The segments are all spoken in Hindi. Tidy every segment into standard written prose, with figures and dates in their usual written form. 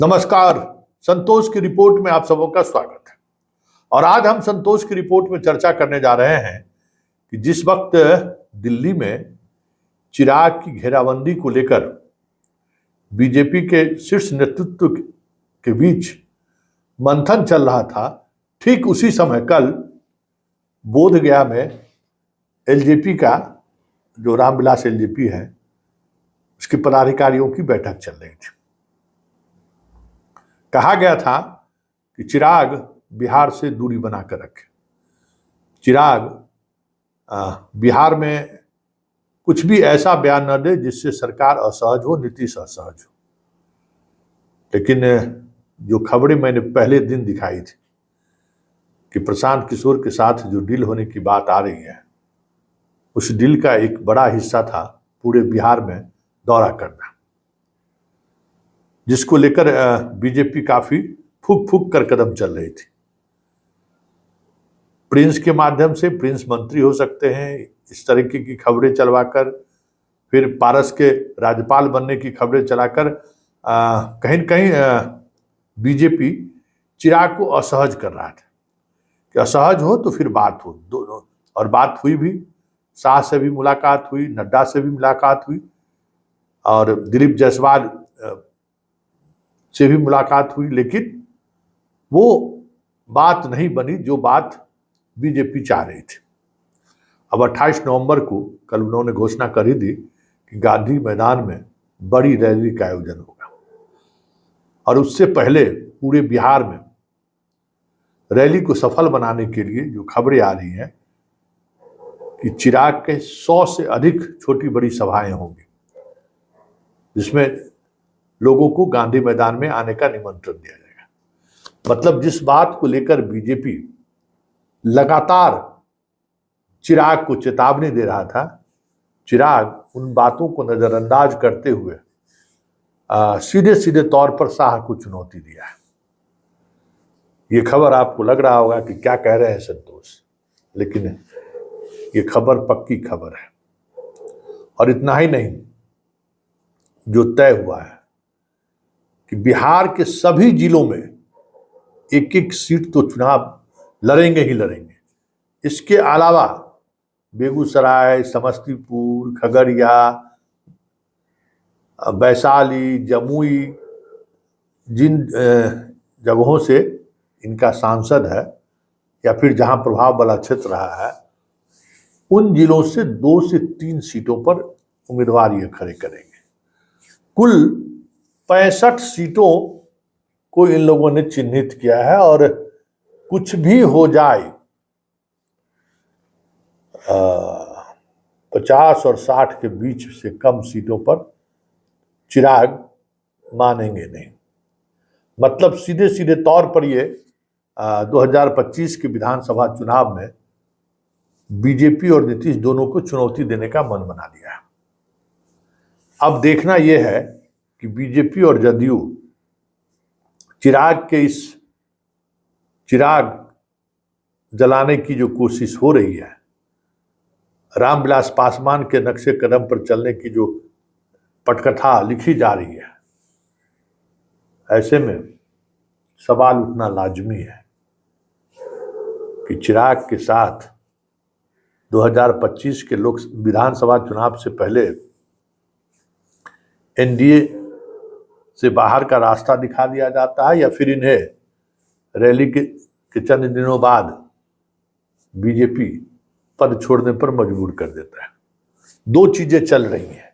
नमस्कार। संतोष की रिपोर्ट में आप सबों का स्वागत है। और आज हम संतोष की रिपोर्ट में चर्चा करने जा रहे हैं कि जिस वक्त दिल्ली में चिराग की घेराबंदी को लेकर बीजेपी के शीर्ष नेतृत्व के बीच मंथन चल रहा था, ठीक उसी समय कल बोधगया में एलजेपी का जो रामविलास एलजेपी है उसके पदाधिकारियों की बैठक चल रही थी। कहा गया था कि चिराग बिहार से दूरी बनाकर रखे। चिराग बिहार में कुछ भी ऐसा बयान न दे जिससे सरकार असहज हो, नीतीश असहज हो। लेकिन जो खबरें मैंने पहले दिन दिखाई थी कि प्रशांत किशोर के साथ जो डील होने की बात आ रही है, उस डील का एक बड़ा हिस्सा था पूरे बिहार में दौरा करना, जिसको लेकर बीजेपी काफी फूक फूक कर कदम चल रही थी। प्रिंस के माध्यम से प्रिंस मंत्री हो सकते हैं, इस तरीके की खबरें चलवाकर, फिर पारस के राज्यपाल बनने की खबरें चलाकर कहीं न कहीं बीजेपी चिराग को असहज कर रहा था कि असहज हो तो फिर बात हो। दोनों और बात हुई भी, शाह से भी मुलाकात हुई, नड्डा से भी मुलाकात हुई और दिलीप जायसवाल से भी मुलाकात हुई, लेकिन वो बात नहीं बनी जो बात बीजेपी चाह रही थी। अब 28 नवंबर को कल उन्होंने घोषणा कर ही दी कि गांधी मैदान में बड़ी रैली का आयोजन होगा और उससे पहले पूरे बिहार में रैली को सफल बनाने के लिए जो खबरें आ रही हैं कि चिराग के 100 से अधिक छोटी बड़ी सभाएं होंगी, जिसमें लोगों को गांधी मैदान में आने का निमंत्रण दिया जाएगा। मतलब जिस बात को लेकर बीजेपी लगातार चिराग को चेतावनी दे रहा था, चिराग उन बातों को नजरअंदाज करते हुए सीधे सीधे तौर पर शाह को चुनौती दिया है। ये खबर आपको लग रहा होगा कि क्या कह रहे हैं संतोष, लेकिन ये खबर पक्की खबर है। और इतना ही नहीं, जो तय हुआ है कि बिहार के सभी जिलों में एक एक सीट तो चुनाव लड़ेंगे ही लड़ेंगे। इसके अलावा बेगूसराय, समस्तीपुर, खगड़िया, वैशाली, जमुई, जिन जगहों से इनका सांसद है या फिर जहां प्रभाव वाला क्षेत्र रहा है, उन जिलों से 2 से 3 सीटों पर उम्मीदवार ये खड़े करेंगे। कुल 65 सीटों को इन लोगों ने चिन्हित किया है और कुछ भी हो जाए 50 और 60 के बीच से कम सीटों पर चिराग मानेंगे नहीं। मतलब सीधे सीधे तौर पर ये 2025 के विधानसभा चुनाव में बीजेपी और नीतीश दोनों को चुनौती देने का मन बना लिया है। अब देखना यह है कि बीजेपी और जदयू चिराग के इस चिराग जलाने की जो कोशिश हो रही है, रामविलास पासवान के नक्शे कदम पर चलने की जो पटकथा लिखी जा रही है, ऐसे में सवाल उठना लाजमी है कि चिराग के साथ 2025 के लोक विधानसभा चुनाव से पहले एनडीए से बाहर का रास्ता दिखा दिया जाता है या फिर इन्हें रैली के चंद दिनों बाद बीजेपी पद छोड़ने पर मजबूर कर देता है। 2 चीजें चल रही हैं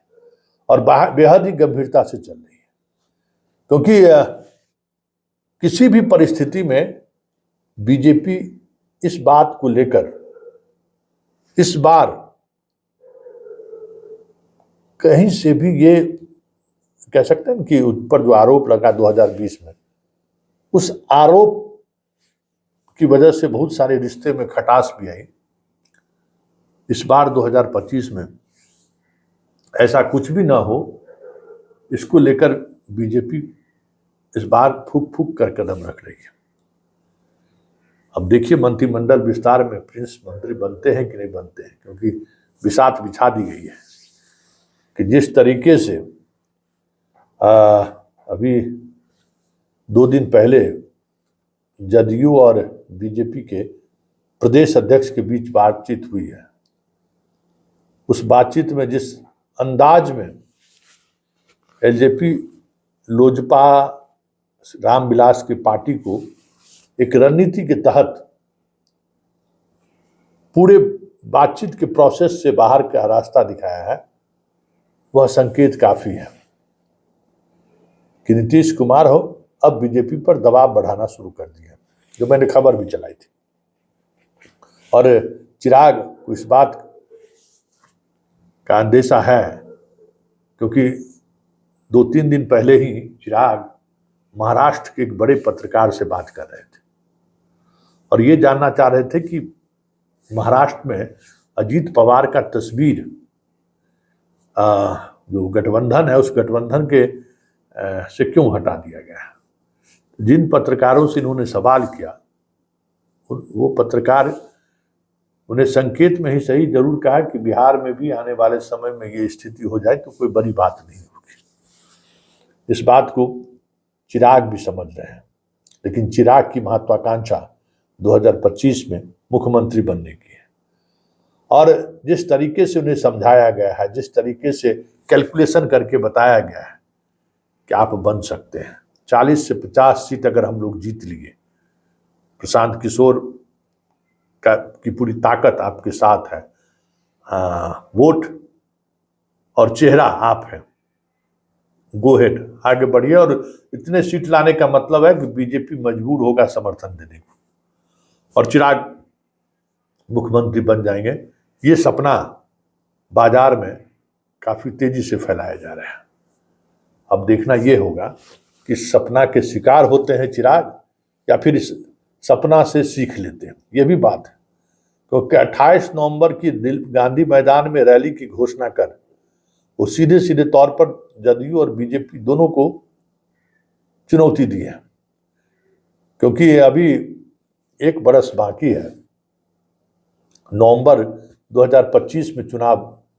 और बेहद ही गंभीरता से चल रही है, क्योंकि किसी भी परिस्थिति में बीजेपी इस बात को लेकर इस बार कहीं से भी ये कह सकते हैं कि उस पर जो आरोप लगा 2020 में, उस आरोप की वजह से बहुत सारे रिश्ते में खटास भी आई। इस बार 2025 में ऐसा कुछ भी ना हो, इसको लेकर बीजेपी इस बार फूक फूक कर कदम रख रही है। अब देखिए मंत्रिमंडल विस्तार में प्रिंस मंत्री बनते हैं कि नहीं बनते हैं, क्योंकि बिसात बिछा दी गई है कि जिस तरीके से अभी 2 दिन पहले जदयू और बीजेपी के प्रदेश अध्यक्ष के बीच बातचीत हुई है। उस बातचीत में जिस अंदाज में एलजेपी लोजपा रामविलास की पार्टी को एक रणनीति के तहत पूरे बातचीत के प्रोसेस से बाहर का रास्ता दिखाया है, वह संकेत काफी है कि नीतीश कुमार हो अब बीजेपी पर दबाव बढ़ाना शुरू कर दिया, जो मैंने खबर भी चलाई थी। और चिराग को इस बात का अंदेशा है, क्योंकि 2-3 दिन पहले ही चिराग महाराष्ट्र के एक बड़े पत्रकार से बात कर रहे थे और ये जानना चाह रहे थे कि महाराष्ट्र में अजीत पवार का तस्वीर जो गठबंधन है उस गठबंधन के से क्यों हटा दिया गया है। जिन पत्रकारों से इन्होंने सवाल किया वो पत्रकार उन्हें संकेत में ही सही जरूर कहा कि बिहार में भी आने वाले समय में ये स्थिति हो जाए तो कोई बड़ी बात नहीं होगी। इस बात को चिराग भी समझ रहे हैं, लेकिन चिराग की महत्वाकांक्षा 2025 में मुख्यमंत्री बनने की है और जिस तरीके से उन्हें समझाया गया है, जिस तरीके से कैलकुलेशन करके बताया गया है कि आप बन सकते हैं, 40 से 50 सीट अगर हम लोग जीत लिए, प्रशांत किशोर की पूरी ताकत आपके साथ है, वोट और चेहरा आप हैं, गो हेड आगे बढ़िए। और इतने सीट लाने का मतलब है कि बीजेपी मजबूर होगा समर्थन देने को और चिराग मुख्यमंत्री बन जाएंगे। ये सपना बाजार में काफी तेजी से फैलाया जा रहा है। अब देखना ये होगा कि सपना के शिकार होते हैं चिराग या फिर इस सपना से सीख लेते हैं, ये भी बात है। क्योंकि 28 नवंबर की गांधी मैदान में रैली की घोषणा कर वो सीधे सीधे तौर पर जदयू और बीजेपी दोनों को चुनौती दी है, क्योंकि अभी 1 बरस बाकी है। नवंबर 2025 में चुनाव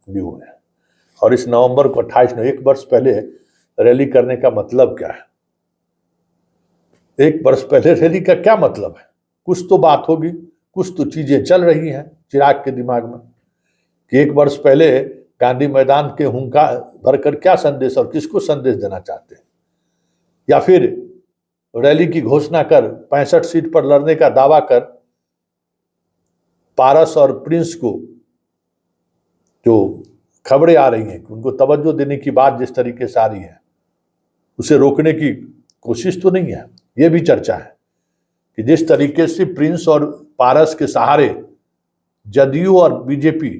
भी हुए हैं और इस नवंबर को 1 वर्ष पहले रैली करने का मतलब क्या है? 1 वर्ष पहले रैली का क्या मतलब है? कुछ तो बात होगी, कुछ तो चीजें चल रही हैं चिराग के दिमाग में कि 1 वर्ष पहले गांधी मैदान के हुंकार भरकर क्या संदेश और किसको संदेश देना चाहते हैं, या फिर रैली की घोषणा कर 65 सीट पर लड़ने का दावा कर पारस और प्रिंस को जो खबरें आ रही हैं कि उनको तवज्जो देने की बात जिस तरीके से आ रही है उसे रोकने की कोशिश तो नहीं है। ये भी चर्चा है कि जिस तरीके से प्रिंस और पारस के सहारे जदयू और बीजेपी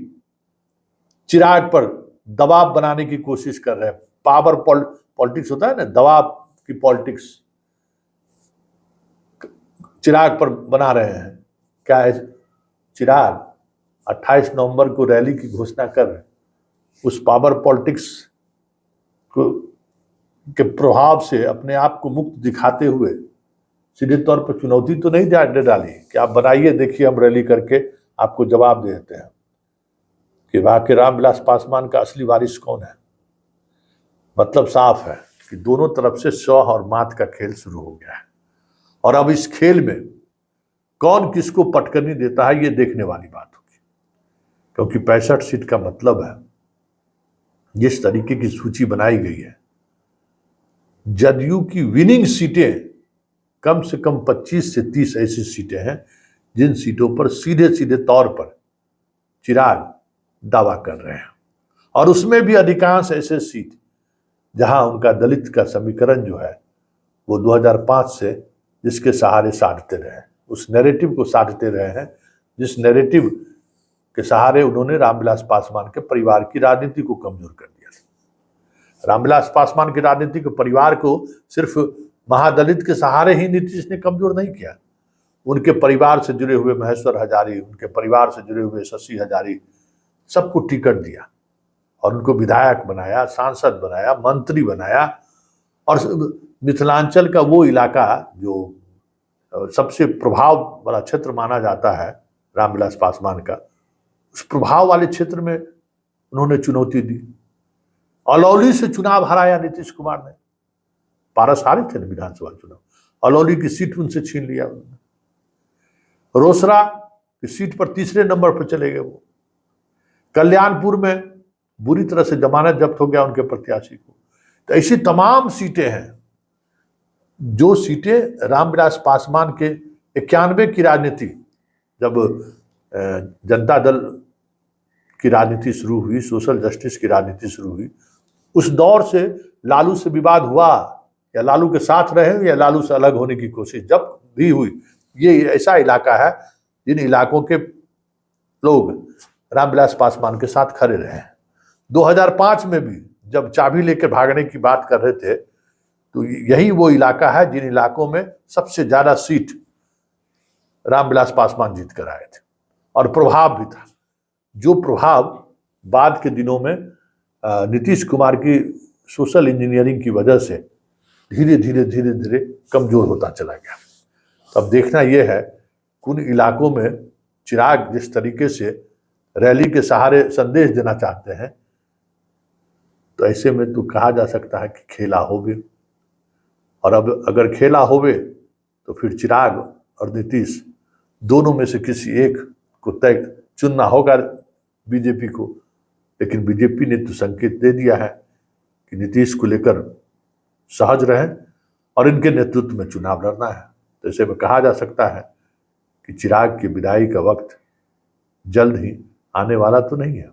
चिराग पर दबाव बनाने की कोशिश कर रहे हैं, पावर पॉलिटिक्स होता है ना, दबाव की पॉलिटिक्स चिराग पर बना रहे हैं। क्या है? चिराग 28 नवंबर को रैली की घोषणा कर उस पावर पॉलिटिक्स के प्रभाव से अपने आप को मुक्त दिखाते हुए सीधे तौर पर चुनौती तो नहीं डाली कि आप बनाइए, देखिए हम रैली करके आपको जवाब दे देते हैं कि वाकई रामविलास पासवान का असली वारिस कौन है। मतलब साफ है कि दोनों तरफ से सौ और मात का खेल शुरू हो गया है और अब इस खेल में कौन किसको पटकनी देता है ये देखने वाली बात होगी, क्योंकि 65 सीट का मतलब है जिस तरीके की सूची बनाई गई है, जदयू की विनिंग सीटें कम से कम 25 से 30 ऐसी सीटें हैं जिन सीटों पर सीधे सीधे तौर पर चिराग दावा कर रहे हैं और उसमें भी अधिकांश ऐसे सीट जहां उनका दलित का समीकरण जो है वो 2005 से जिसके सहारे साधते रहे, उस नैरेटिव को साधते रहे हैं जिस नैरेटिव के सहारे उन्होंने रामविलास पासवान के परिवार की राजनीति को कमजोर कर दिया। रामविलास पासवान की राजनीति के परिवार को सिर्फ महादलित के सहारे ही नीतीश ने कमजोर नहीं किया, उनके परिवार से जुड़े हुए महेश्वर हजारी, उनके परिवार से जुड़े हुए शशि हजारी सबको टिकट दिया और उनको विधायक बनाया, सांसद बनाया, मंत्री बनाया। और मिथिलांचल का वो इलाका जो सबसे प्रभाव वाला क्षेत्र माना जाता है रामविलास पासवान का, उस प्रभाव वाले क्षेत्र में उन्होंने चुनौती दी। अलौली से चुनाव हराया नीतीश कुमार ने, पारस हारे थे ना विधानसभा चुनाव, अलौली की सीट उनसे छीन लिया उन्होंने। रोसड़ा की सीट पर तीसरे नंबर पर चले गए वो। कल्याणपुर में बुरी तरह से जमानत जब्त हो गया उनके प्रत्याशी को। तो ऐसी तमाम सीटें हैं, जो सीटें रामविलास पासवान के 91 की राजनीति, जब जनता दल की राजनीति शुरू हुई, सोशल जस्टिस की राजनीति शुरू हुई, उस दौर से लालू से विवाद हुआ, या लालू के साथ रहे या लालू से अलग होने की कोशिश जब भी हुई, ये ऐसा इलाका है जिन इलाकों के लोग रामविलास पासवान के साथ खड़े रहे हैं। 2005 में भी जब चाबी लेकर भागने की बात कर रहे थे, तो यही वो इलाका है जिन इलाकों में सबसे ज्यादा सीट रामविलास पासवान जीत कर आए थे, और प्रभाव भी था, जो प्रभाव बाद के दिनों में नीतीश कुमार की सोशल इंजीनियरिंग की वजह से धीरे धीरे कमजोर होता चला गया। तो अब देखना यह है कि उन इलाकों में चिराग जिस तरीके से रैली के सहारे संदेश देना चाहते हैं, तो ऐसे में तो कहा जा सकता है कि खेला होवे। और अब अगर खेला होवे तो फिर चिराग और नीतीश दोनों में से किसी एक को तय चुनना होगा बीजेपी को। लेकिन बीजेपी ने तो संकेत दे दिया है कि नीतीश को लेकर सहज रहें और इनके नेतृत्व में चुनाव लड़ना है। तो ऐसे में कहा जा सकता है कि चिराग की विदाई का वक्त जल्द ही आने वाला तो नहीं है।